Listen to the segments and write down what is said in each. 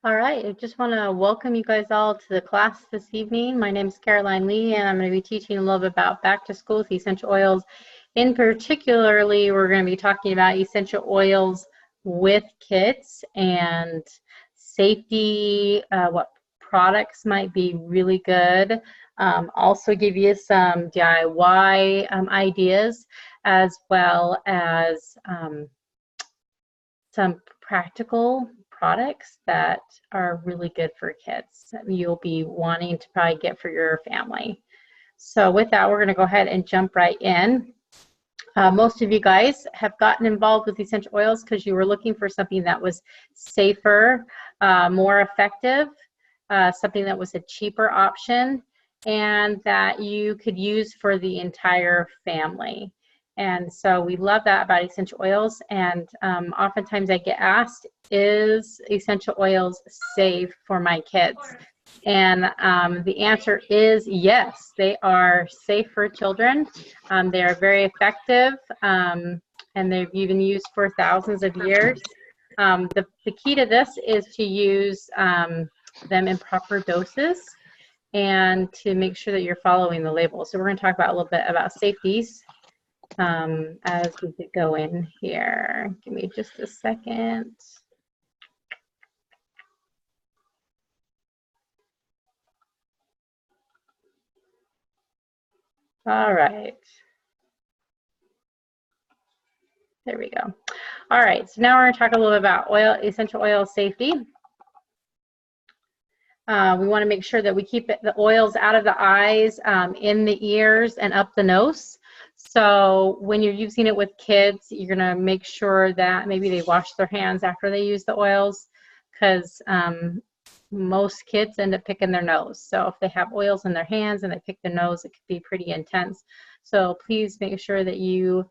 All right, I just want to welcome you guys all to the class this evening. My name is Caroline Lee, and I'm going to be teaching a little bit about back to school with essential oils. In particularly, we're going to be talking about essential oils with kids and safety, what products might be really good. Also give you some DIY ideas, as well as some practical products that are really good for kids that you'll be wanting to probably get for your family. So with that, we're going to go ahead and jump right in. Most of you guys have gotten involved with essential oils because you were looking for something that was safer, more effective, something that was a cheaper option, and that you could use for the entire family. And so we love that about essential oils. And oftentimes I get asked, is essential oils safe for my kids? And the answer is yes, they are safe for children. They are very effective, and they've even used for thousands of years. The key to this is to use them in proper doses and to make sure that you're following the label. So we're going to talk about a little bit about safeties as we go in here. Give me just a second. All right. There we go. All right, so now we're going to talk a little bit about essential oil safety. We want to make sure that we keep the oils out of the eyes, in the ears, and up the nose. So when you're using it with kids, you're going to make sure that maybe they wash their hands after they use the oils, because most kids end up picking their nose. So if they have oils in their hands and they pick their nose, it could be pretty intense. So please make sure that you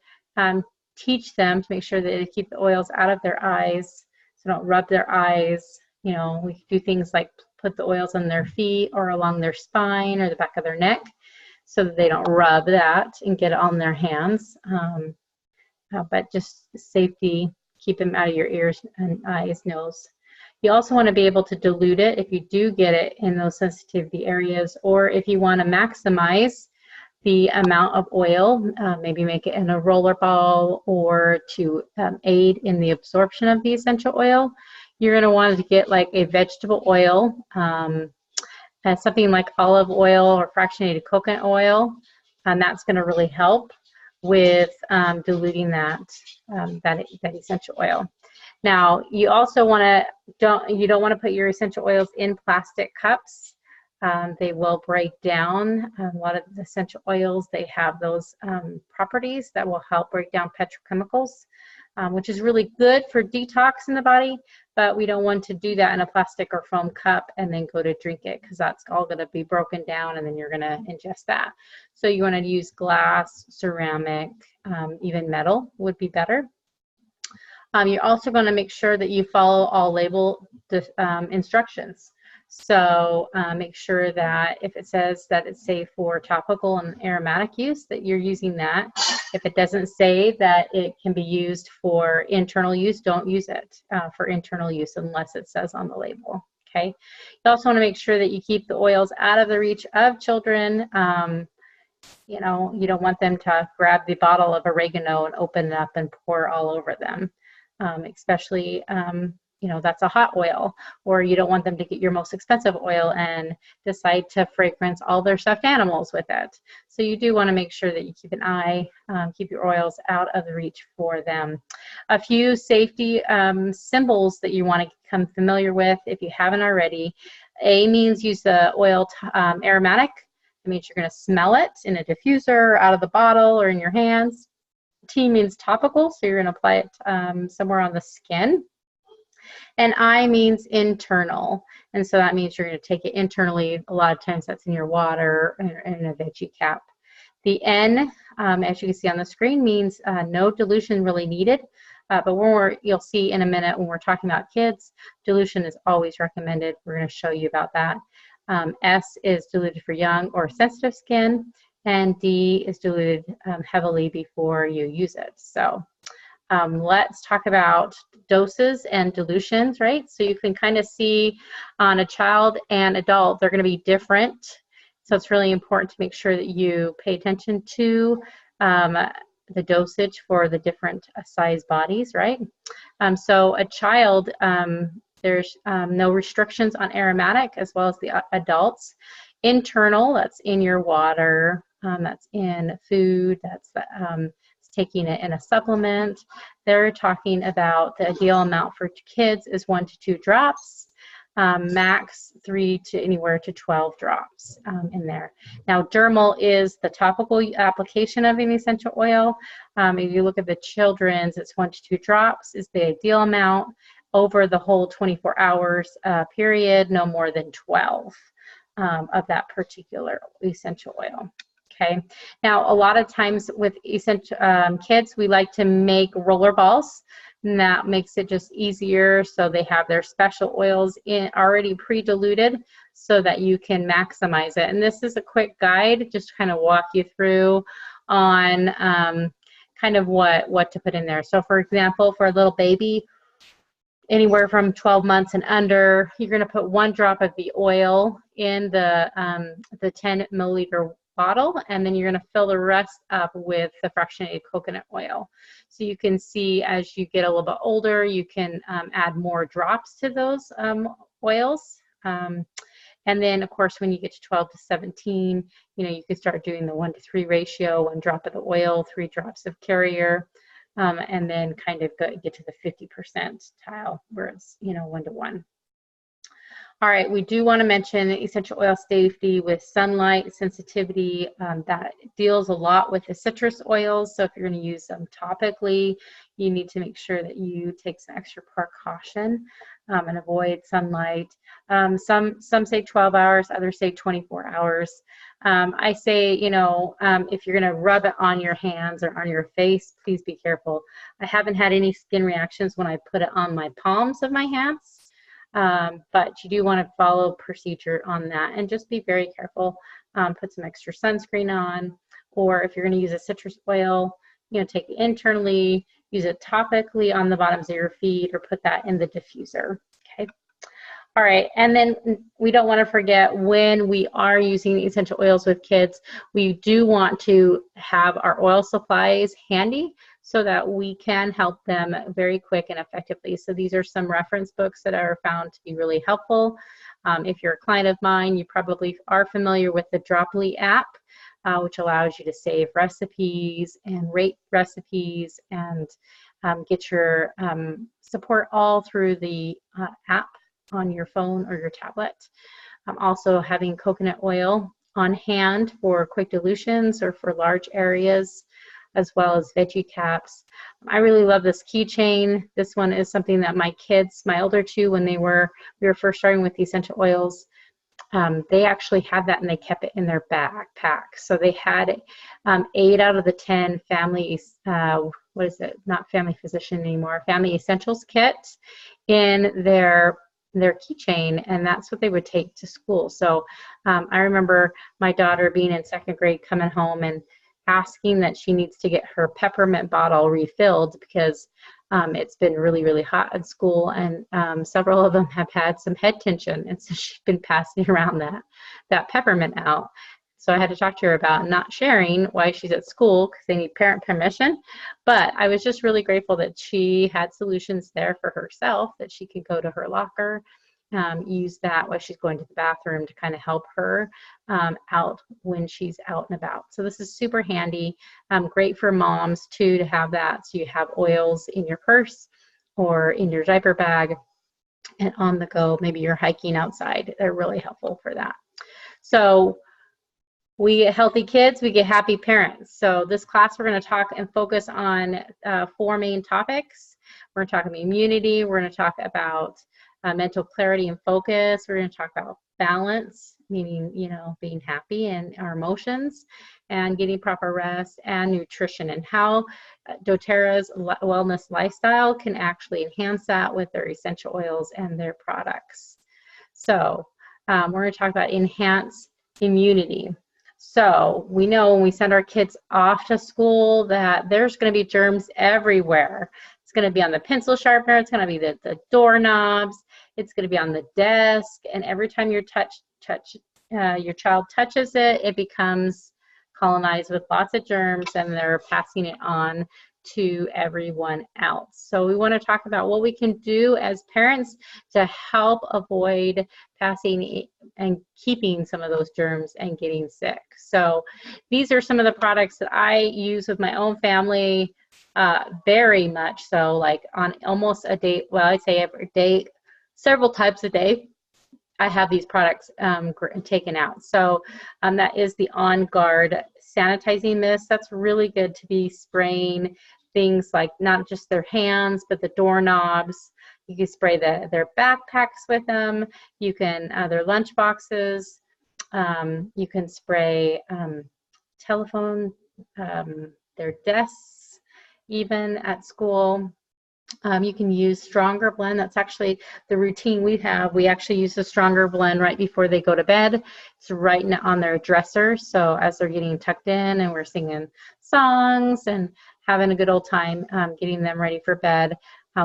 teach them to make sure that they keep the oils out of their eyes, so don't rub their eyes. You know, we do things like put the oils on their feet or along their spine or the back of their neck, so that they don't rub that and get it on their hands. But just safety, keep them out of your ears and eyes, nose. You also want to be able to dilute it if you do get it in those sensitivity areas, or if you want to maximize the amount of oil, maybe make it in a roller ball, or to aid in the absorption of the essential oil, you're going to want to get like a vegetable oil, something like olive oil or fractionated coconut oil, and that's going to really help with diluting that essential oil. Now, you also want to you don't want to put your essential oils in plastic cups. They will break down. A lot of the essential oils, they have those properties that will help break down petrochemicals, which is really good for detox in the body, but we don't want to do that in a plastic or foam cup and then go to drink it, because that's all going to be broken down and then you're going to ingest that. So you want to use glass, ceramic, even metal would be better. You're also going to make sure that you follow all label instructions. So make sure that if it says that it's safe for topical and aromatic use, that you're using that. If it doesn't say that it can be used for internal use, don't use it for internal use unless it says on the label. Okay. You also want to make sure that you keep the oils out of the reach of children. You know, you don't want them to grab the bottle of oregano and open it up and pour all over them. Especially, you know, that's a hot oil, or you don't want them to get your most expensive oil and decide to fragrance all their stuffed animals with it. So you do want to make sure that you keep an eye, keep your oils out of the reach for them. A few safety symbols that you want to become familiar with if you haven't already. A means use the oil aromatic. It means you're going to smell it in a diffuser, out of the bottle, or in your hands. T means topical, so you're going to apply it somewhere on the skin. And I means internal, and so that means you're going to take it internally. A lot of times that's in your water or in a veggie cap. The N, as you can see on the screen, means no dilution really needed. But you'll see in a minute when we're talking about kids, dilution is always recommended. We're going to show you about that. S is diluted for young or sensitive skin, and D is diluted heavily before you use it. So let's talk about doses and dilutions, right? So you can kind of see on a child and adult, they're going to be different. So it's really important to make sure that you pay attention to the dosage for the different size bodies, right? So a child, there's no restrictions on aromatic, as well as the adults. Internal, that's in your water, that's in food, that's taking it in a supplement. They're talking about the ideal amount for kids is 1 to 2 drops, max 3 to anywhere to 12 drops in there. Now, dermal is the topical application of an essential oil. If you look at the children's, it's 1 to 2 drops is the ideal amount. Over the whole 24 hours period, no more than 12 of that particular essential oil. Okay. Now, a lot of times with essential kids, we like to make roller balls, and that makes it just easier. So they have their special oils in already pre-diluted, so that you can maximize it. And this is a quick guide, just to kind of walk you through on kind of what to put in there. So, for example, for a little baby, anywhere from 12 months and under, you're going to put 1 drop of the oil in the 10 milliliter bottle, and then you're going to fill the rest up with the fractionated coconut oil. So you can see as you get a little bit older, you can add more drops to those oils. And then, of course, when you get to 12 to 17, you can start doing the 1 to 3 ratio, 1 drop of the oil, 3 drops of carrier. And then kind of get to the 50 percentile where it's 1 to 1. All right, we do want to mention essential oil safety with sunlight sensitivity. That deals a lot with the citrus oils. So if you're going to use them topically, you need to make sure that you take some extra precaution and avoid sunlight. Some say 12 hours, others say 24 hours. I say, if you're going to rub it on your hands or on your face, please be careful. I haven't had any skin reactions when I put it on my palms of my hands. But you do want to follow procedure on that and just be very careful. Put some extra sunscreen on, or if you're going to use a citrus oil, take it internally, use it topically on the bottoms of your feet, or put that in the diffuser. Okay. All right, and then we don't want to forget, when we are using essential oils with kids, we do want to have our oil supplies handy so that we can help them very quick and effectively. So these are some reference books that are found to be really helpful. If you're a client of mine, you probably are familiar with the Droply app, which allows you to save recipes and rate recipes and get your support all through the app on your phone or your tablet. Also having coconut oil on hand for quick dilutions or for large areas, as well as veggie caps. I really love this keychain. This one is something that my kids, my older 2, when we were first starting with the essential oils, they actually had that and they kept it in their backpack. So they had 8 out of the 10 family, not family physician anymore, family essentials kit in their keychain, and that's what they would take to school. So I remember my daughter being in 2nd grade, coming home and asking that she needs to get her peppermint bottle refilled because it's been really, really hot at school, and several of them have had some head tension, and so she's been passing around that peppermint out. So I had to talk to her about not sharing while she's at school because they need parent permission. But I was just really grateful that she had solutions there for herself, that she could go to her locker, use that while she's going to the bathroom to kind of help her out when she's out and about. So this is super handy, great for moms too to have that. So you have oils in your purse or in your diaper bag and on the go. Maybe you're hiking outside. They're really helpful for that. So we get healthy kids, we get happy parents. So this class we're going to talk and focus on 4 main topics. We're going to talk about immunity. We're going to talk about mental clarity and focus. We're going to talk about balance, meaning, being happy in our emotions and getting proper rest, and nutrition, and how doTERRA's wellness lifestyle can actually enhance that with their essential oils and their products. So we're going to talk about enhanced immunity. So we know when we send our kids off to school that there's going to be germs everywhere. It's going to be on the pencil sharpener. It's going to be the doorknobs. It's going to be on the desk. And every time your your child touches it, it becomes colonized with lots of germs, and they're passing it on to everyone else. So we want to talk about what we can do as parents to help avoid passing and keeping some of those germs and getting sick. So these are some of the products that I use with my own family, very much so, like on almost a day, well, I'd say every day, several types a day, I have these products taken out. So that is the On Guard sanitizing mist. That's really good to be spraying things like not just their hands, but the doorknobs. You can spray their backpacks with them. You can, their lunch boxes. You can spray telephone, their desks, even at school. You can use Stronger Blend. That's actually the routine we have. We actually use the Stronger Blend right before they go to bed. It's right on their dresser. So as they're getting tucked in and we're singing songs and having a good old time getting them ready for bed,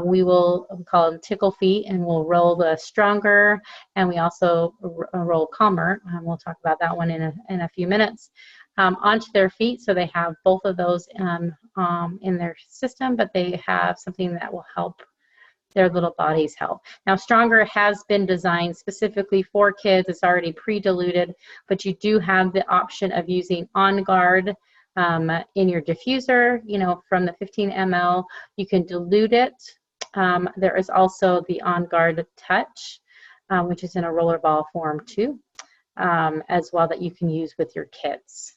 we call them Tickle Feet, and we'll roll the Stronger, and we also roll Calmer. We'll talk about that one in a few minutes. Onto their feet, so they have both of those in their system, but they have something that will help their little bodies help. Now, Stronger has been designed specifically for kids. It's already pre-diluted, but you do have the option of using On Guard in your diffuser, you know, from the 15 ml. You can dilute it. There is also the On Guard Touch, which is in a roller ball form too, as well, that you can use with your kids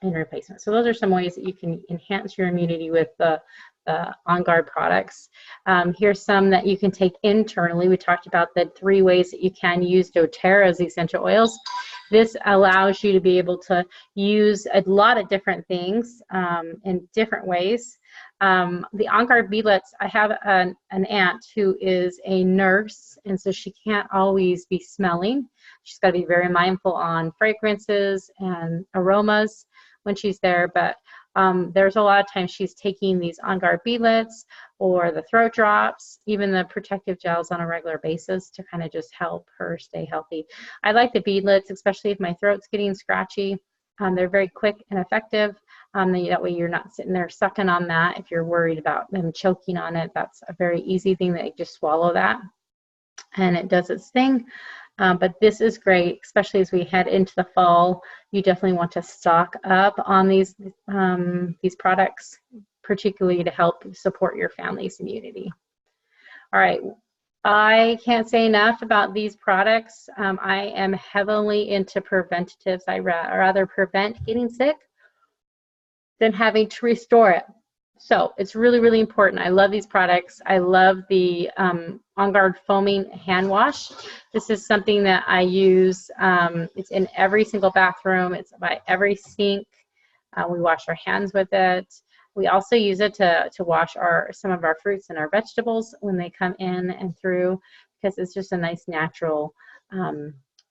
in replacement. So those are some ways that you can enhance your immunity with the On Guard products. Here's some that you can take internally. We talked about the 3 ways that you can use doTERRA's essential oils. This allows you to be able to use a lot of different things in different ways. The On Guard beadlets, I have an aunt who is a nurse, and so she can't always be smelling. She's got to be very mindful on fragrances and aromas when she's there, but there's a lot of times she's taking these On Guard beadlets or the throat drops, even the protective gels on a regular basis to kind of just help her stay healthy. I like the beadlets, especially if my throat's getting scratchy. They're very quick and effective. That way you're not sitting there sucking on that. If you're worried about them choking on it, that's a very easy thing, that you just swallow that and it does its thing. But this is great, especially as we head into the fall. You definitely want to stock up on these products, particularly to help support your family's immunity. All right, I can't say enough about these products. I am heavily into preventatives. I rather prevent getting sick than having to restore it. So it's really, really important. I love these products. I love the On Guard foaming hand wash. This is something that I use. It's in every single bathroom. It's by every sink. We wash our hands with it. We also use it to wash some of our fruits and our vegetables when they come in and through, because it's just a nice natural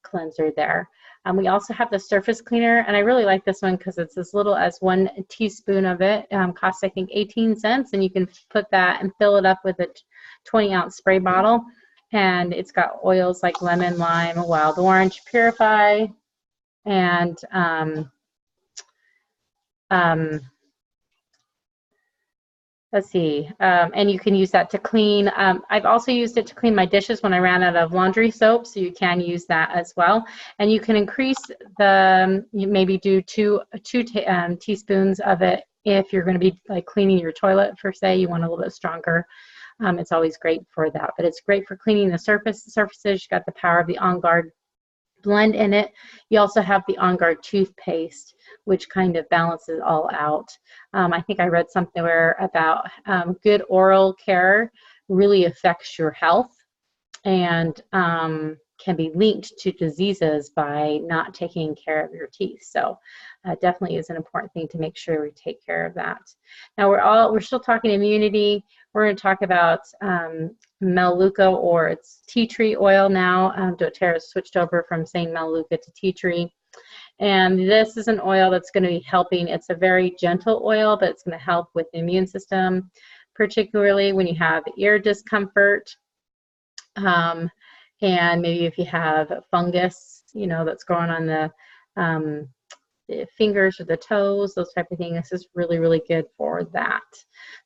cleanser there. We also have the surface cleaner, and I really like this one because it's as little as 1 teaspoon of it. Costs, I think, 18 cents, and you can put that and fill it up with a 20-ounce spray bottle. And it's got oils like lemon, lime, wild orange, purify, and let's see, and you can use that to clean. I've also used it to clean my dishes when I ran out of laundry soap, so you can use that as well. And you can increase you maybe do two teaspoons of it if you're going to be like cleaning your toilet, for say, you want a little bit stronger. It's always great for that, but it's great for cleaning the surfaces. You've got the power of the On Guard blend in it. You also have the On Guard toothpaste, which kind of balances it all out. I think I read somewhere about good oral care really affects your health and can be linked to diseases by not taking care of your teeth. So definitely is an important thing to make sure we take care of that. Now we're still talking immunity. We're going to talk about Melaleuca, or it's tea tree oil now. doTERRA switched over from saying Melaleuca to tea tree. And this is an oil that's going to be helping. It's a very gentle oil, but it's going to help with the immune system, particularly when you have ear discomfort. And maybe if you have fungus, you know, that's growing on the fingers or the toes, those type of things. This is really, really good for that.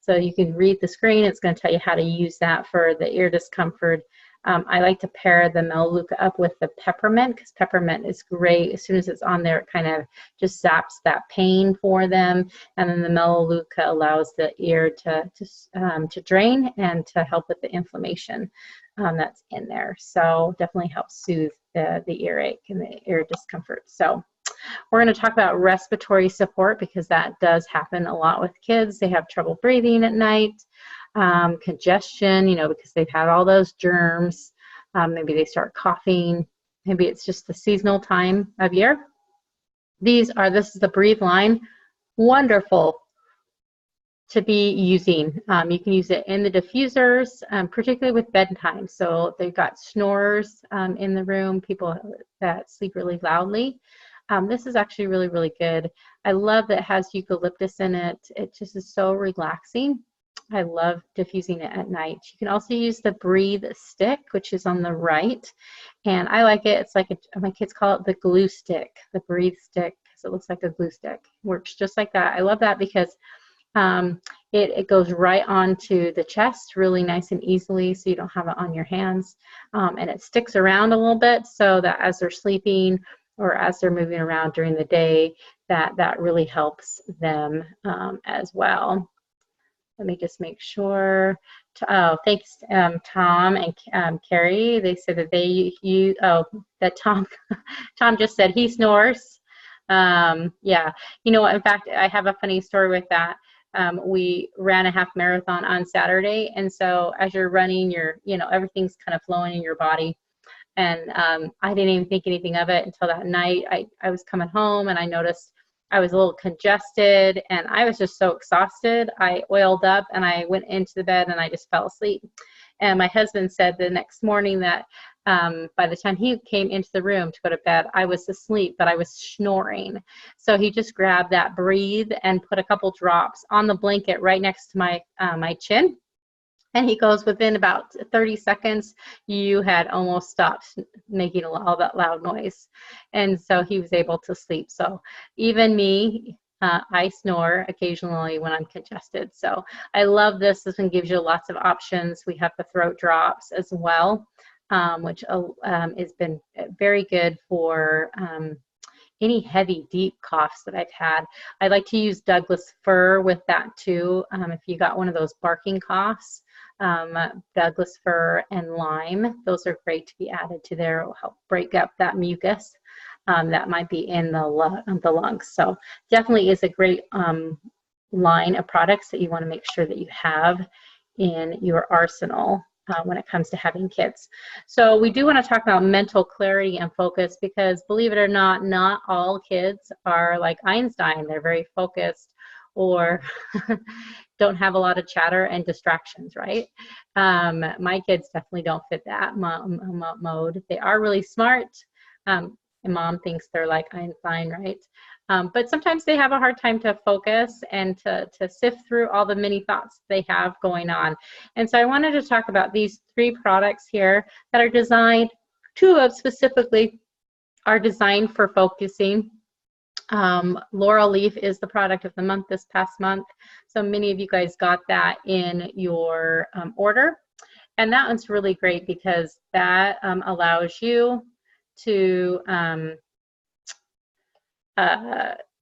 So you can read the screen. It's going to tell you how to use that for the ear discomfort. I like to pair the Melaleuca up with the peppermint, because peppermint is great. As soon as it's on there, it kind of just zaps that pain for them. And then the Melaleuca allows the ear to drain and to help with the inflammation that's in there. So definitely helps soothe the earache and the ear discomfort. So we're going to talk about respiratory support, because that does happen a lot with kids. They have trouble breathing at night. Congestion, you know, because they've had all those germs. Maybe they start coughing. Maybe it's just the seasonal time of year. This is the Breathe line. Wonderful to be using. You can use it in the diffusers, particularly with bedtime. So they've got snorers in the room, people that sleep really loudly. This is actually really, really good. I love that it has eucalyptus in it. It just is so relaxing. I love diffusing it at night. You can also use the Breathe stick, which is on the right. And I like it. It's like, my kids call it the glue stick, the Breathe stick, because it looks like a glue stick. Works just like that. I love that because it goes right onto the chest really nice and easily, so you don't have it on your hands. And it sticks around a little bit, so that as they're sleeping or as they're moving around during the day, that really helps them as well. Let me just make sure. Oh, thanks, Tom and Carrie. They said that that Tom just said he snores. Yeah, you know what? In fact, I have a funny story with that. We ran a half marathon on Saturday, and so as you're running, everything's kind of flowing in your body. And I didn't even think anything of it until that night. I was coming home and I noticed I was a little congested and I was just so exhausted. I oiled up and I went into the bed and I just fell asleep. And my husband said the next morning that by the time he came into the room to go to bed, I was asleep, but I was snoring. So he just grabbed that Breathe and put a couple drops on the blanket right next to my chin. And he goes, within about 30 seconds, you had almost stopped making all that loud noise. And so he was able to sleep. So even me, I snore occasionally when I'm congested. So I love this. This one gives you lots of options. We have the throat drops as well, which has been very good for any heavy, deep coughs that I've had. I like to use Douglas fir with that too. If you got one of those barking coughs, Douglas fir and lime, those are great to be added to there. It will help break up that mucus that might be in the lungs. So definitely is a great line of products that you want to make sure that you have in your arsenal when it comes to having kids. So we do want to talk about mental clarity and focus, because believe it or not, not all kids are like Einstein. They're very focused or don't have a lot of chatter and distractions, right? My kids definitely don't fit that mode. They are really smart, and mom thinks they're like Einstein, right? But sometimes they have a hard time to focus and to sift through all the many thoughts they have going on. And so I wanted to talk about these 3 products here that are designed, 2 of them specifically are designed for focusing. Laurel Leaf is the product of the month this past month. So many of you guys got that in your order. And that one's really great because that allows you to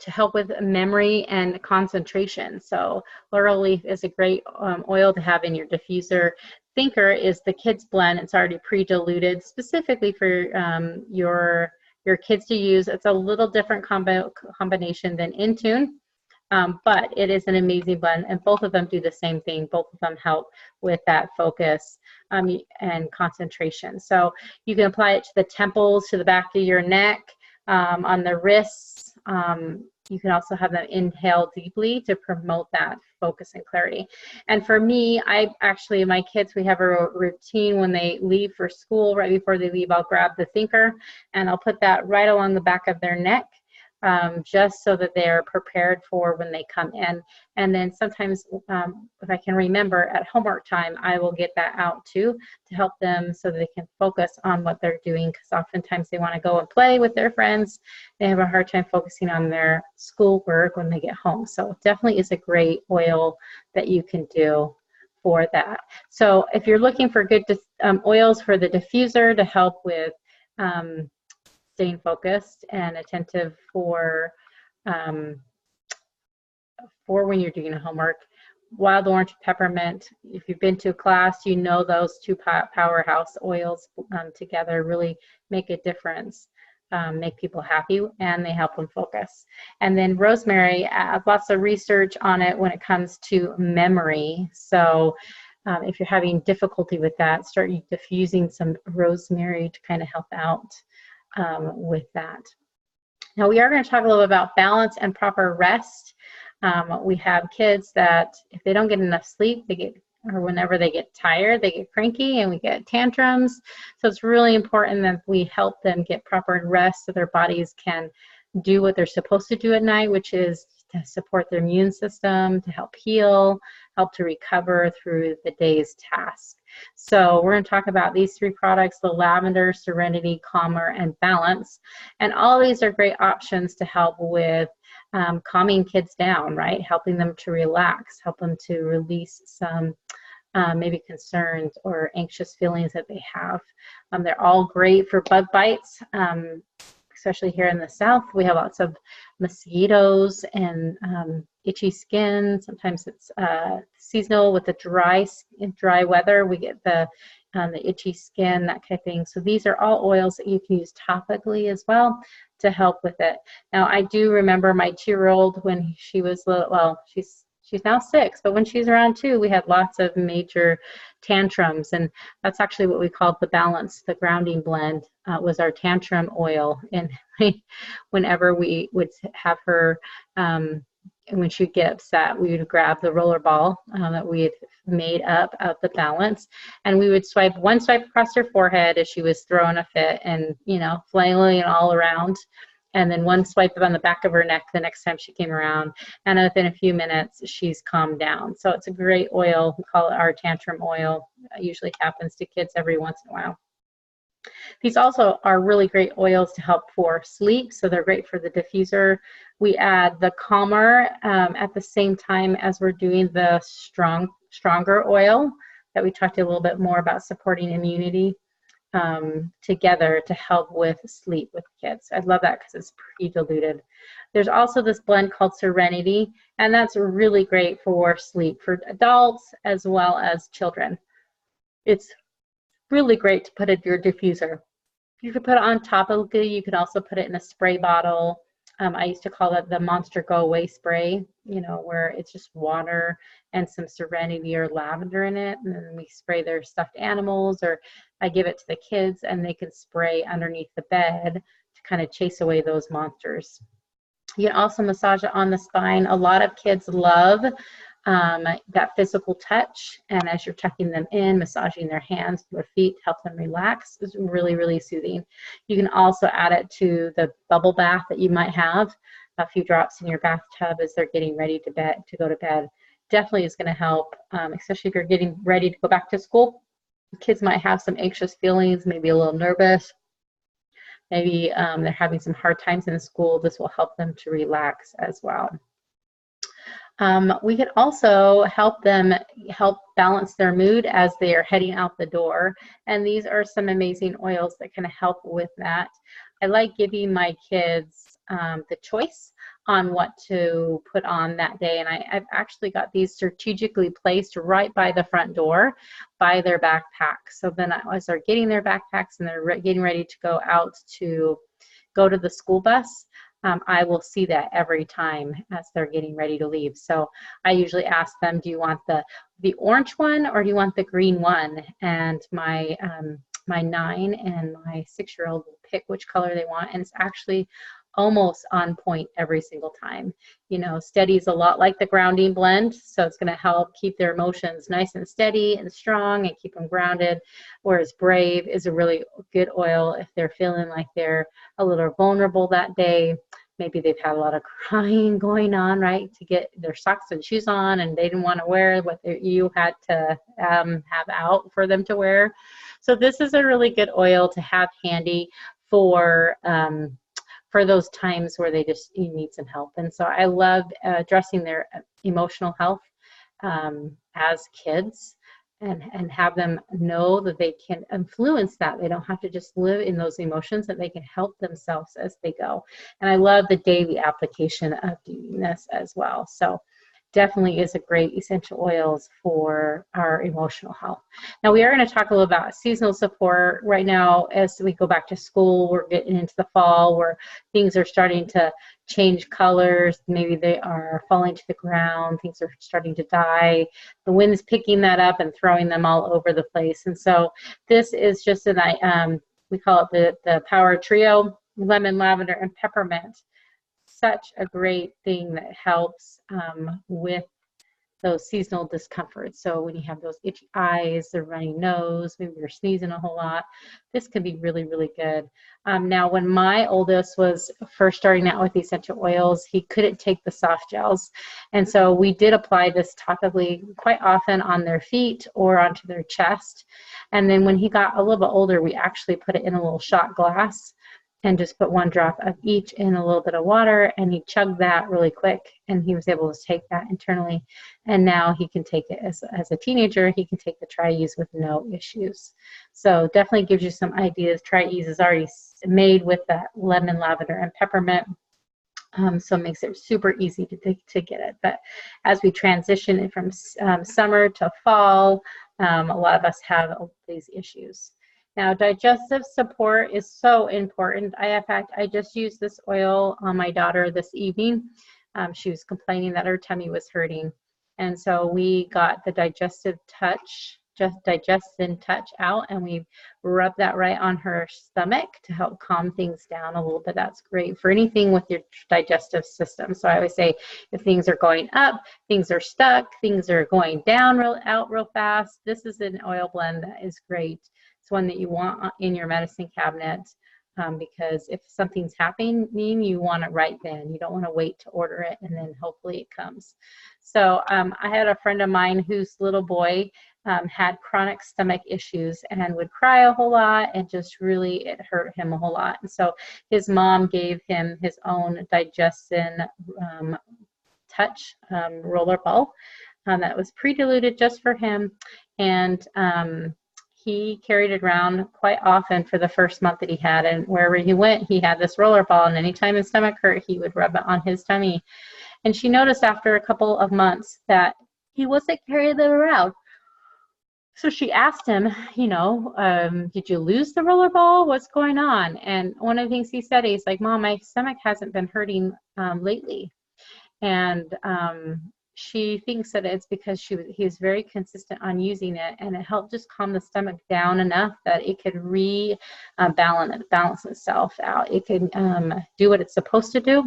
help with memory and concentration. So Laurel Leaf is a great oil to have in your diffuser. Thinker is the kids blend. It's already pre-diluted specifically for your kids to use. It's a little different combination than Intune, but it is an amazing blend, and both of them do the same thing. Both of them help with that focus and concentration. So you can apply it to the temples, to the back of your neck, on the wrists. You can also have them inhale deeply to promote that focus and clarity. And for me, my kids, we have a routine when they leave for school. Right before they leave, I'll grab the Thinker and I'll put that right along the back of their neck. just so that they're prepared for when they come in. And then sometimes, if I can remember, at homework time, I will get that out too to help them so they can focus on what they're doing, because oftentimes they want to go and play with their friends. They have a hard time focusing on their schoolwork when they get home. So it definitely is a great oil that you can do for that. So if you're looking for good oils for the diffuser to help with staying focused and attentive for when you're doing homework, wild orange, peppermint. If you've been to a class, you know those two powerhouse oils together really make a difference, make people happy, and they help them focus. And then rosemary, lots of research on it when it comes to memory. So if you're having difficulty with that, start diffusing some rosemary to kind of help out with that. Now we are going to talk a little bit about balance and proper rest. We have kids that if they don't get enough sleep, or whenever they get tired, they get cranky and we get tantrums. So it's really important that we help them get proper rest so their bodies can do what they're supposed to do at night, which is to support their immune system, to help heal, help to recover through the day's task. So we're going to talk about these three products, the Lavender, Serenity, Calmer, and Balance. And all of these are great options to help with calming kids down, right? Helping them to relax, help them to release some maybe concerns or anxious feelings that they have. They're all great for bug bites. Especially here in the South, we have lots of mosquitoes and itchy skin. Sometimes it's seasonal with the dry weather. We get the itchy skin, that kind of thing. So these are all oils that you can use topically as well to help with it. Now, I do remember my 2-year-old when she was little. Well, she's now 6, but when she's around 2, we had lots of major tantrums, and that's actually what we called the Balance, the grounding blend, was our tantrum oil. And whenever we would have her, when she'd get upset, we would grab the roller ball that we had made up of the Balance, and we would swipe one swipe across her forehead as she was throwing a fit and, you know, flailing all around. And then one swipe on the back of her neck the next time she came around. And within a few minutes, she's calmed down. So it's a great oil. We call it our tantrum oil. It usually happens to kids every once in a while. These also are really great oils to help for sleep. So they're great for the diffuser. We add the Calmer at the same time as we're doing the stronger oil that we talked a little bit more about supporting immunity. Together to help with sleep with kids. I love that because it's pre-diluted. There's also this blend called Serenity, and that's really great for sleep for adults as well as children. It's really great to put in your diffuser. You could put it on topically. You could also put it in a spray bottle. I used to call it the Monster Go Away spray, you know, where it's just water and some Serenity or lavender in it, and then we spray their stuffed animals, or I give it to the kids and they can spray underneath the bed to kind of chase away those monsters. You can also massage it on the spine. A lot of kids love that physical touch, and as you're tucking them in, massaging their hands, their feet, help them relax is really, really soothing. You can also add it to the bubble bath that you might have, a few drops in your bathtub as they're getting ready to go to bed. Definitely is going to help, especially if you're getting ready to go back to school. Kids might have some anxious feelings, maybe a little nervous. Maybe they're having some hard times in school. This will help them to relax as well. We could also help balance their mood as they are heading out the door. And these are some amazing oils that can help with that. I like giving my kids the choice on what to put on that day. And I've actually got these strategically placed right by the front door by their backpack. So then as they're getting their backpacks and they're getting ready to go out to go to the school bus, I will see that every time as they're getting ready to leave. So I usually ask them, do you want the orange one or do you want the green one? And my 9 and my 6-year-old will pick which color they want, and it's actually almost on point every single time. You know, steady is a lot like the grounding blend, so it's going to help keep their emotions nice and steady and strong and keep them grounded, whereas Brave is a really good oil if they're feeling like they're a little vulnerable that day. maybe they've had a lot of crying going on, right, to get their socks and shoes on, and they didn't want to wear what you had to have out for them to wear. So this is a really good oil to have handy for those times where you need some help. And so I love addressing their emotional health as kids, and have them know that they can influence that. They don't have to just live in those emotions, that they can help themselves as they go. And I love the daily application of doing this as well. So definitely is a great essential oils for our emotional health. Now we are going to talk a little about seasonal support right now as we go back to school. We're getting into the fall where things are starting to change colors. Maybe they are falling to the ground. Things are starting to die. The wind's picking that up and throwing them all over the place. And so this is just we call it the Power Trio, lemon, lavender, and peppermint. Such a great thing that helps with those seasonal discomforts. So when you have those itchy eyes, the runny nose, maybe you're sneezing a whole lot, this can be really, really good. Now, when my oldest was first starting out with essential oils, he couldn't take the soft gels. And so we did apply this topically quite often on their feet or onto their chest. And then when he got a little bit older, we actually put it in a little shot glass and just put 1 drop of each in a little bit of water, and he chugged that really quick, and he was able to take that internally. And now he can take it as a teenager. He can take the Tri-Ease with no issues. So definitely gives you some ideas. Tri-Ease is already made with that lemon, lavender, and peppermint. So it makes it super easy to get it. But as we transition from summer to fall, a lot of us have these issues. Now, digestive support is so important. In fact, I just used this oil on my daughter this evening. She was complaining that her tummy was hurting. And so we got the Digestive Touch out, and we rubbed that right on her stomach to help calm things down a little bit. That's great for anything with your digestive system. So I always say, if things are going up, things are stuck, things are going down real fast, this is an oil blend that is great. It's one that you want in your medicine cabinet because if something's happening, you want it right then. You don't want to wait to order it and then hopefully it comes. So I had a friend of mine whose little boy had chronic stomach issues and would cry a whole lot, and just really it hurt him a whole lot. And so his mom gave him his own Digestive Touch roller ball that was pre-diluted just for him. And he carried it around quite often for the first month that he had, and wherever he went, he had this roller ball, and anytime his stomach hurt, he would rub it on his tummy. And she noticed after a couple of months that he wasn't carrying them around. So she asked him, did you lose the roller ball? What's going on? And one of the things he said, he's like, Mom, my stomach hasn't been hurting lately. And she thinks that it's because he was very consistent on using it, and it helped just calm the stomach down enough that it could balance itself out. It could do what it's supposed to do,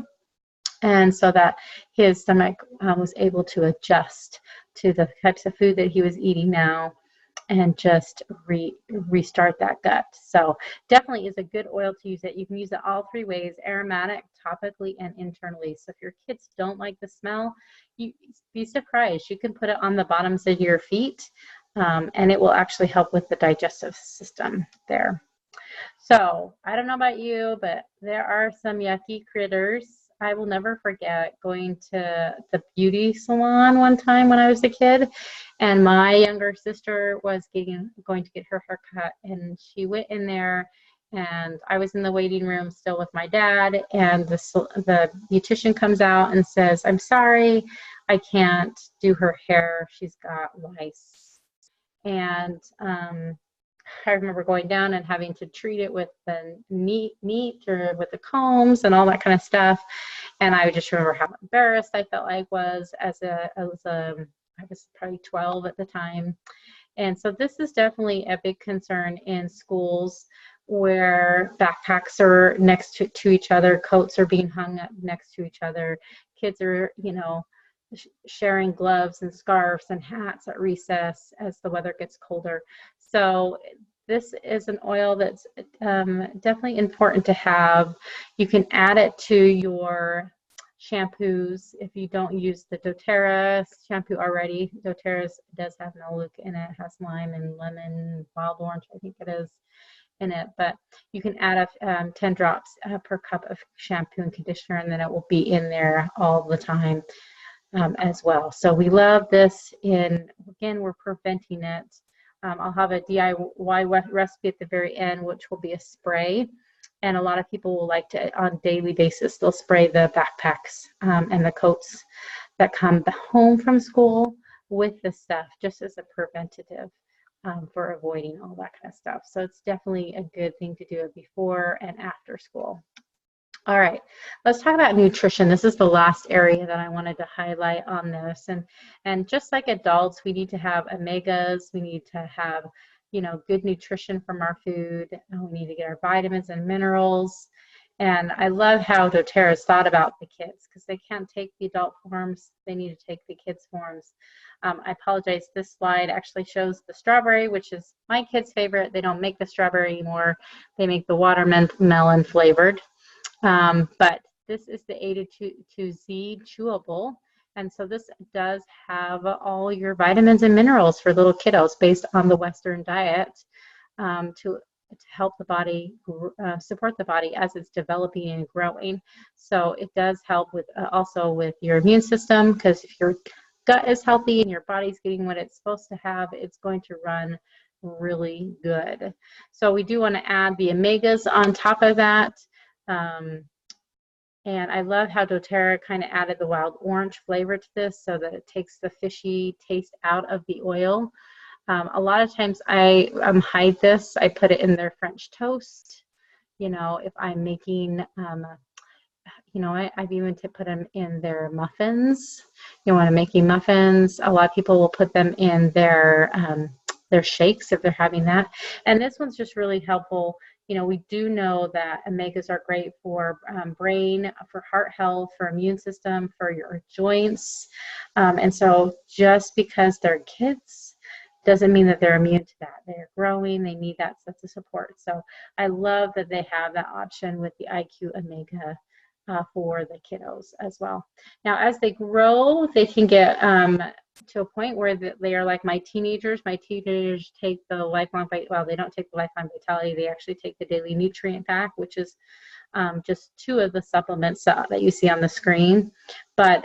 and so that his stomach was able to adjust to the types of food that he was eating now, and just restart that gut. So definitely is a good oil to use it. You can use it all 3 ways: aromatic, topically, and internally. So if your kids don't like the smell, you'd be surprised. You can put it on the bottoms of your feet, and it will actually help with the digestive system there. So I don't know about you, but there are some yucky critters. I will never forget going to the beauty salon one time when I was a kid, and my younger sister was going to get her haircut, and she went in there, and I was in the waiting room still with my dad, and the beautician comes out and says, I'm sorry, I can't do her hair. She's got lice. And I remember going down and having to treat it with the neat or with the combs and all that kind of stuff. And I just remember how embarrassed I felt like I was probably 12 at the time. And so this is definitely a big concern in schools where backpacks are next to each other, coats are being hung up next to each other, kids are, sharing gloves and scarves and hats at recess as the weather gets colder. So this is an oil that's definitely important to have. You can add it to your shampoos if you don't use the doTERRA shampoo already. doTERRA does have no in it. It has lime and lemon, wild orange, I think it is, in it. But you can add 10 drops per cup of shampoo and conditioner, and then it will be in there all the time as well. So we love this. Again, we're preventing it. I'll have a DIY recipe at the very end, which will be a spray. And a lot of people will like to, on a daily basis, they'll spray the backpacks and the coats that come home from school with this stuff, just as a preventative for avoiding all that kind of stuff. So it's definitely a good thing to do before and after school. All right, let's talk about nutrition. This is the last area that I wanted to highlight on this. And just like adults, we need to have omegas. We need to have, you know, good nutrition from our food. We need to get our vitamins and minerals. And I love how doTERRA has thought about the kids, because they can't take the adult forms. They need to take the kids' forms. I apologize. This slide actually shows the strawberry, which is my kids' favorite. They don't make the strawberry anymore. They make the watermelon flavored. But this is the A to Z chewable. And so this does have all your vitamins and minerals for little kiddos based on the Western diet to help the body, support the body as it's developing and growing. So it does help with also with your immune system, because if your gut is healthy and your body's getting what it's supposed to have, it's going to run really good. So we do want to add the omegas on top of that. And I love how doTERRA kind of added the wild orange flavor to this so that it takes the fishy taste out of the oil. A lot of times I hide this. I put it in their French toast. You know, if I'm making, you know, I've even put them in their muffins. You know, when I'm making muffins, a lot of people will put them in their shakes if they're having that. And this one's just really helpful. You know, we do know that omegas are great for brain, for heart health, for immune system, for your joints. And so just because they're kids doesn't mean that they're immune to that. They're growing, they need that sense of support. So I love that they have that option with the IQ Omega for the kiddos as well. Now, as they grow, they can get to a point where they are like my teenagers. My teenagers take the Lifelong, well, they don't take the Lifelong Vitality, they actually take the Daily Nutrient Pack, which is just 2 of the supplements that you see on the screen. But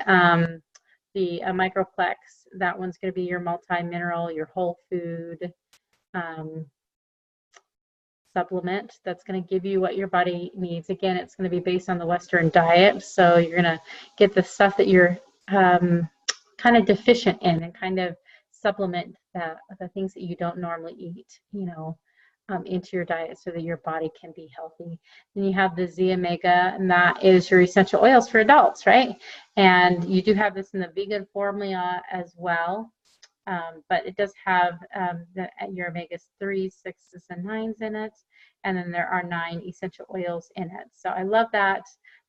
the Microplex, that one's going to be your multi-mineral, your whole food supplement that's going to give you what your body needs. Again, it's going to be based on the Western diet, so you're going to get the stuff that you're kind of deficient in, and kind of supplement the things that you don't normally eat, you know, into your diet so that your body can be healthy. Then you have the Z Omega, and that is your essential oils for adults, right? And you do have this in the vegan formula as well. But it does have your omegas 3s, 6s, and 9s in it, and then there are 9 essential oils in it. So I love that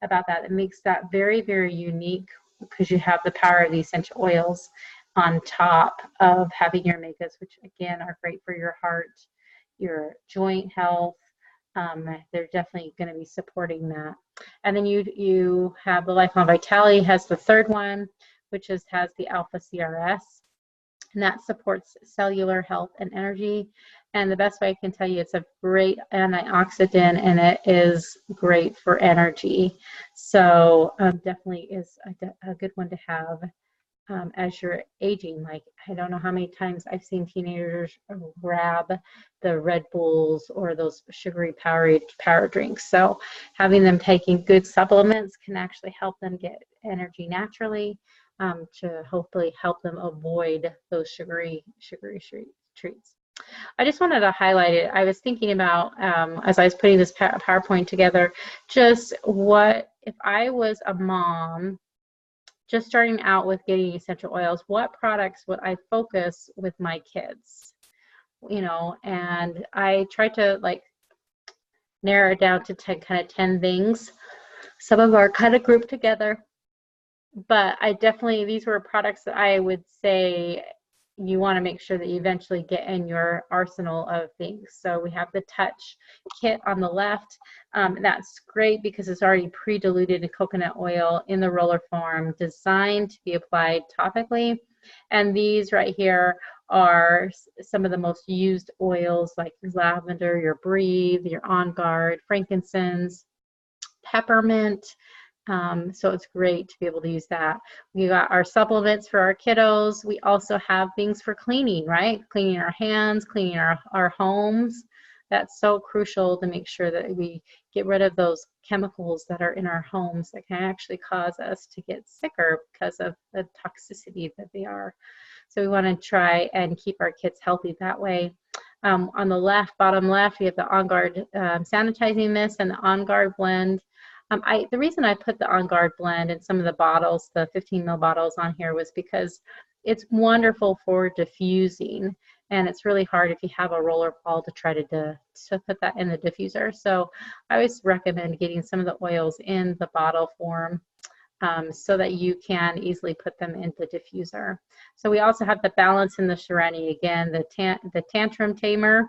about that. It makes that very, very unique, because you have the power of the essential oils on top of having your omegas, which again are great for your heart, your joint health. They're definitely going to be supporting that. And then you have the Lifelong Vitality has the 3rd one, which has the Alpha CRS. And that supports cellular health and energy. And the best way I can tell you, it's a great antioxidant, and it is great for energy. So definitely is a good one to have as you're aging. Like, I don't know how many times I've seen teenagers grab the Red Bulls or those sugary power drinks. So having them taking good supplements can actually help them get energy naturally. To hopefully help them avoid those sugary treats. I just wanted to highlight it. I was thinking about, as I was putting this PowerPoint together, just what if I was a mom just starting out with getting essential oils, what products would I focus with my kids? You know, and I tried to like narrow it down to 10 things. Some of our kind of grouped together. But I definitely, these were products that I would say, you want to make sure that you eventually get in your arsenal of things. So we have the Touch kit on the left. That's great because it's already pre-diluted in coconut oil in the roller form, designed to be applied topically. And these right here are some of the most used oils, like your lavender, your Breathe, your On Guard, frankincense, peppermint. So it's great to be able to use that. We got our supplements for our kiddos. We also have things for cleaning, right? Cleaning our hands, cleaning our homes. That's so crucial to make sure that we get rid of those chemicals that are in our homes that can actually cause us to get sicker because of the toxicity that they are. So we want to try and keep our kids healthy that way. On the left, bottom left, we have the On Guard sanitizing mist and the On Guard blend. The reason I put the On Guard blend in some of the bottles, the 15 ml bottles on here, was because it's wonderful for diffusing, and it's really hard if you have a roller ball to try to put that in the diffuser. So I always recommend getting some of the oils in the bottle form so that you can easily put them in the diffuser. So we also have the Balance and the Serenity. Again, the Tantrum Tamer.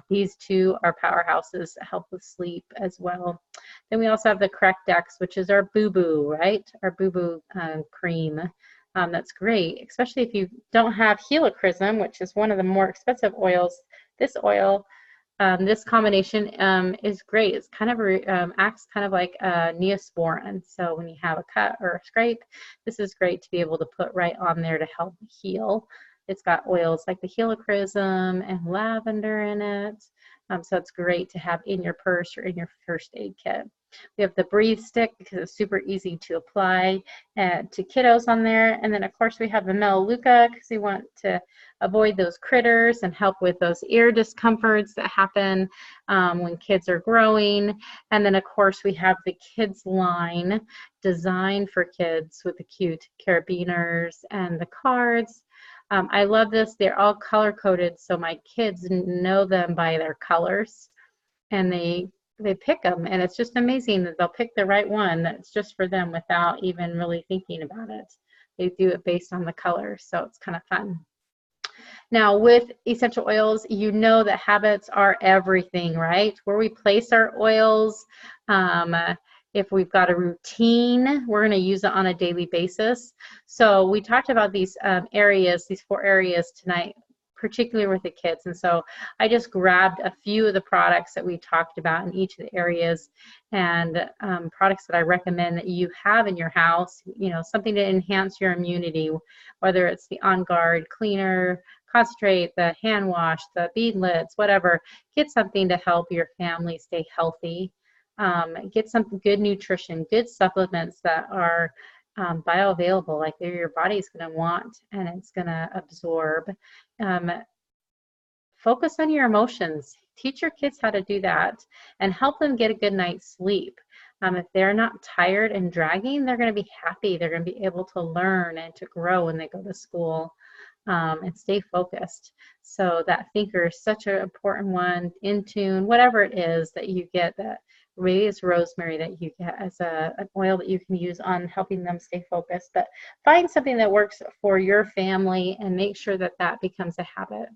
These two are powerhouses that help with sleep as well. Then we also have the Correct Dex, which is our boo-boo, right? Our boo-boo cream. That's great, especially if you don't have helichrysum, which is one of the more expensive oils. This oil, this combination is great. It's kind of acts kind of like a Neosporin. So when you have a cut or a scrape, this is great to be able to put right on there to help heal. It's got oils like the helichrysum and lavender in it. So it's great to have in your purse or in your first aid kit. We have the Breathe stick because it's super easy to apply to kiddos on there. And then, of course, we have the Melaleuca because we want to avoid those critters and help with those ear discomforts that happen when kids are growing. And then, of course, we have the kids line designed for kids with the cute carabiners and the cards. I love this. They're all color coded, so my kids know them by their colors, and they pick them, and it's just amazing that they'll pick the right one that's just for them without even really thinking about it. They do it based on the color, so it's kind of fun. Now, with essential oils, you know that habits are everything, right? Where we place our oils, if we've got a routine, we're going to use it on a daily basis. So we talked about these areas, these 4 areas tonight, particularly with the kids. And so I just grabbed a few of the products that we talked about in each of the areas, and products that I recommend that you have in your house, you know, something to enhance your immunity, whether it's the On Guard cleaner, concentrate, the hand wash, the beadlets, whatever. Get something to help your family stay healthy. Get some good nutrition, good supplements that are bioavailable, like your body's going to want and it's going to absorb. Focus on your emotions. Teach your kids how to do that and help them get a good night's sleep. If they're not tired and dragging, they're going to be happy. They're going to be able to learn and to grow when they go to school and stay focused. So that thinker is such an important one. In tune, whatever it is that you get, that raised rosemary that you get as an oil that you can use on helping them stay focused. But find something that works for your family and make sure that that becomes a habit.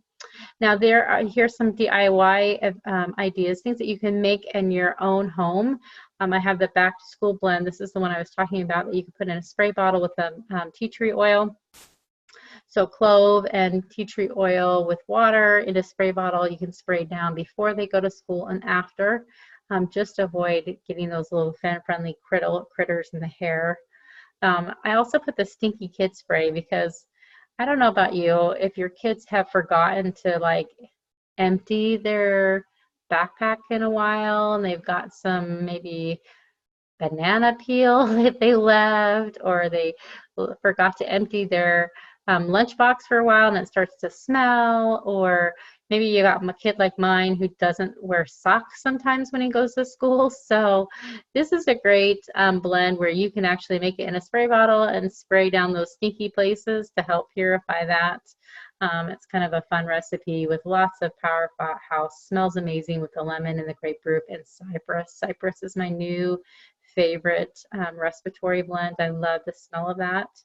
Now, here's some DIY ideas, things that you can make in your own home. I have the Back to School blend. This is the one I was talking about that you can put in a spray bottle with the tea tree oil. So clove and tea tree oil with water in a spray bottle. You can spray down before they go to school and after. Just to avoid getting those little fan-friendly critters in the hair. I also put the Stinky Kid spray because I don't know about you, if your kids have forgotten to like empty their backpack in a while and they've got some maybe banana peel that they left, or they forgot to empty their lunchbox for a while and it starts to smell, or maybe you got a kid like mine who doesn't wear socks sometimes when he goes to school. So this is a great blend where you can actually make it in a spray bottle and spray down those stinky places to help purify that. It's kind of a fun recipe with lots of powerhouse. Smells amazing with the lemon and the grapefruit and cypress. Cypress is my new favorite respiratory blend. I love the smell of that. It's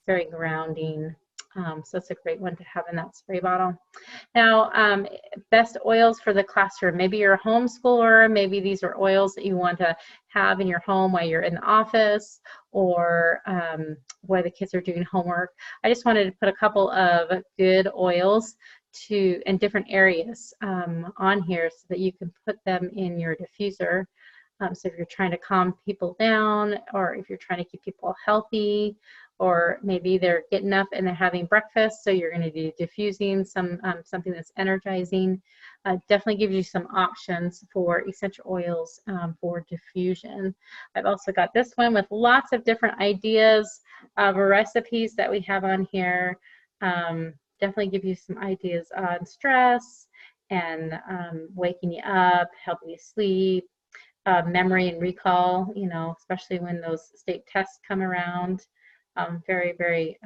very grounding. So it's a great one to have in that spray bottle. Now, best oils for the classroom. Maybe you're a homeschooler, maybe these are oils that you want to have in your home while you're in the office, or while the kids are doing homework. I just wanted to put a couple of good oils in different areas on here so that you can put them in your diffuser. So if you're trying to calm people down, or if you're trying to keep people healthy, or maybe they're getting up and they're having breakfast, so you're going to be diffusing something that's energizing. Definitely gives you some options for essential oils for diffusion. I've also got this one with lots of different ideas of recipes that we have on here. Definitely give you some ideas on stress and waking you up, helping you sleep, memory and recall, you know, especially when those state tests come around. Very, very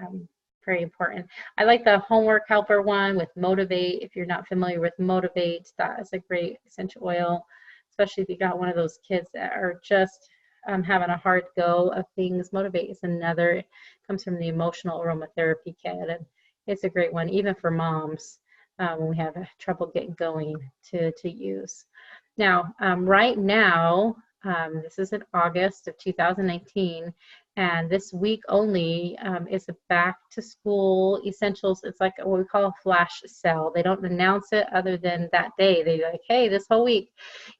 important. I like the homework helper one with Motivate. If you're not familiar with Motivate, that is a great essential oil, especially if you got one of those kids that are just having a hard go of things. Motivate is another, comes from the emotional aromatherapy kit, and it's a great one, even for moms when we have trouble getting going to use. Now, right now, this is in August of 2019, and this week only is a back to school essentials. It's like what we call a flash sale. They don't announce it other than that day. They're like, hey, this whole week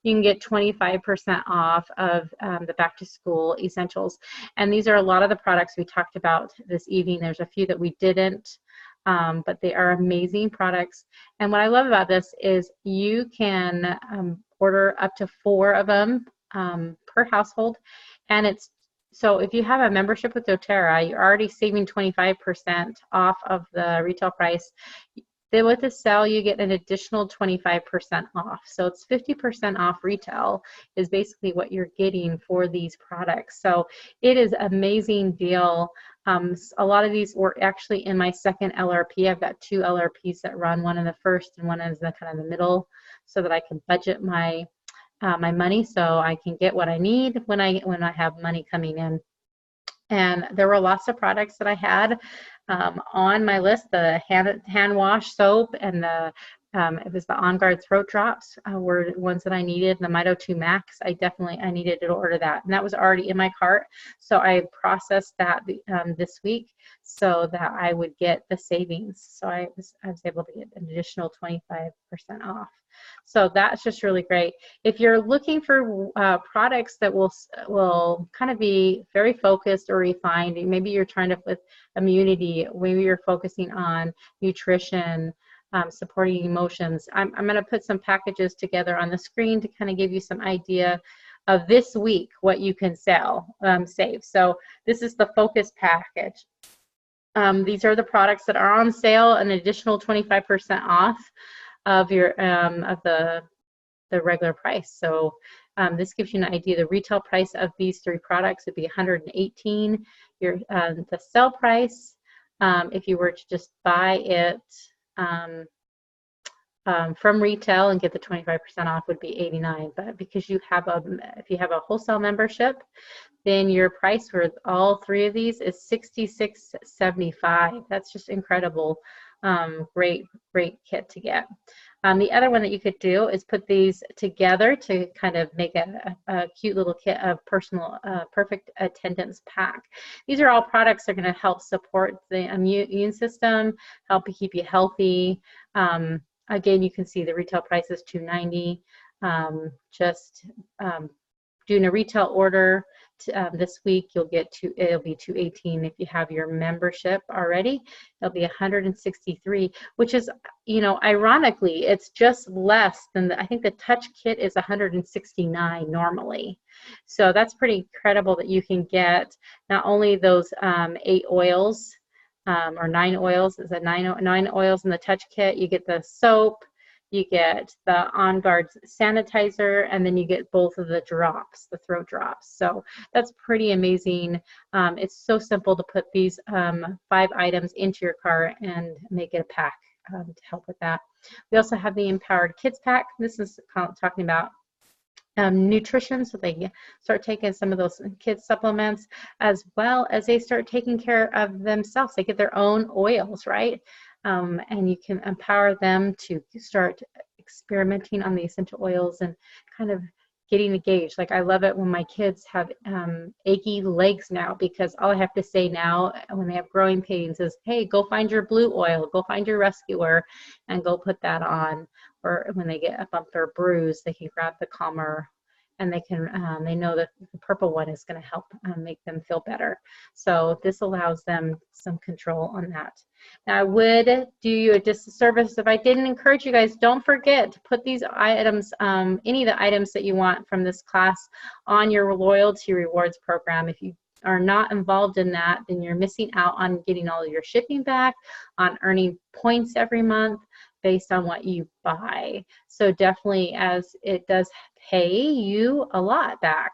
you can get 25% off of the back to school essentials. And these are a lot of the products we talked about this evening. There's a few that we didn't. But they are amazing products. And what I love about this is you can order up to 4 of them per household. And it's, so if you have a membership with doTERRA, you're already saving 25% off of the retail price. Then with the sale, you get an additional 25% off. So it's 50% off retail is basically what you're getting for these products. So it is an amazing deal. A lot of these were actually in my second LRP. I've got 2 LRPs that run, one in the first and one is the kind of the middle, so that I can budget my my money so I can get what I need when I have money coming in. And there were lots of products that I had on my list. The hand wash soap and the it was the On Guard throat drops were ones that I needed. The Mito 2 Max, I needed to order that, and that was already in my cart. So I processed that this week so that I would get the savings. So I was able to get an additional 25% off. So that's just really great. If you're looking for products that will kind of be very focused or refined, maybe you're trying to with immunity, maybe you're focusing on nutrition, supporting emotions. I'm going to put some packages together on the screen to kind of give you some idea of this week what you can save. So this is the focus package. These are the products that are on sale, an additional 25% off of your of the regular price. So this gives you an idea. The retail price of these 3 products would be $118. The sale price, if you were to just buy it from retail and get the 25% off, would be $89. But because if you have a wholesale membership, then your price for all 3 of these is $66.75. That's just incredible. Great kit to get. The other one that you could do is put these together to kind of make a cute little kit of personal perfect attendance pack. These are all products that are going to help support the immune system, help keep you healthy. Again, you can see the retail price is $290. Doing a retail order this week, it'll be $218. If you have your membership already, it'll be $163, which is, you know, ironically, it's just less than I think the Touch Kit is $169 normally. So that's pretty incredible that you can get not only those 8 oils or 9 oils. Is a 9 oils in the Touch Kit. You get the soap, you get the On Guard sanitizer, and then you get both of the drops, the throat drops. So that's pretty amazing. It's so simple to put these 5 items into your cart and make it a pack to help with that. We also have the Empowered Kids Pack. This is talking about nutrition, so they start taking some of those kids supplements, as well as they start taking care of themselves. They get their own oils, right? And you can empower them to start experimenting on the essential oils and kind of getting a gauge. Like, I love it when my kids have achy legs now, because all I have to say now when they have growing pains is, hey, go find your blue oil, go find your rescuer, and go put that on. Or when they get a bump or bruise, they can grab the calmer, and they can they know that the purple one is going to help make them feel better. So this allows them some control on that. Now, I would do you a disservice if I didn't encourage you guys, don't forget to put these items, any of the items that you want from this class, on your loyalty rewards program. If you are not involved in that, then you're missing out on getting all of your shipping back, on earning points every month based on what you buy. So definitely, as it does pay you a lot back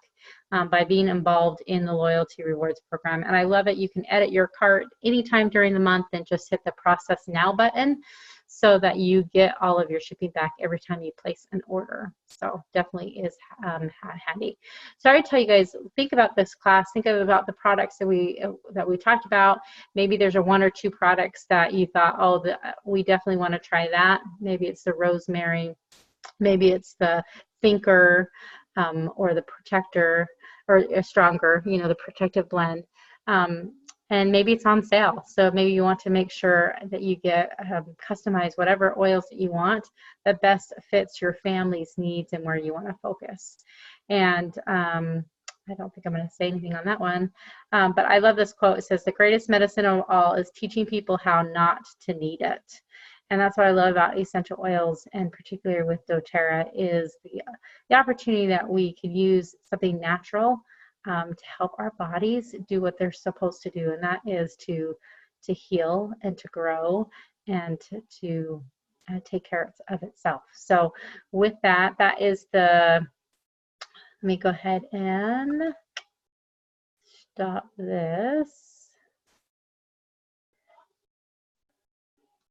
by being involved in the loyalty rewards program. And I love it. You can edit your cart anytime during the month and just hit the process now button, so that you get all of your shipping back every time you place an order. So definitely is handy. So I would tell you guys, think about this class, think about the products that we talked about. Maybe there's one or two products that you thought, oh, we definitely want to try that. Maybe it's the rosemary, maybe it's the thinker, or the protector, or a stronger, you know, the protective blend. And maybe it's on sale. So maybe you want to make sure that you get customize whatever oils that you want that best fits your family's needs and where you want to focus. And I don't think I'm going to say anything on that one. But I love this quote. It says, "The greatest medicine of all is teaching people how not to need it." And that's what I love about essential oils, and particularly with doTERRA, is the opportunity that we can use something natural to help our bodies do what they're supposed to do, and that is to heal and to grow and to take care of itself. So with that, that is the, let me go ahead and stop this.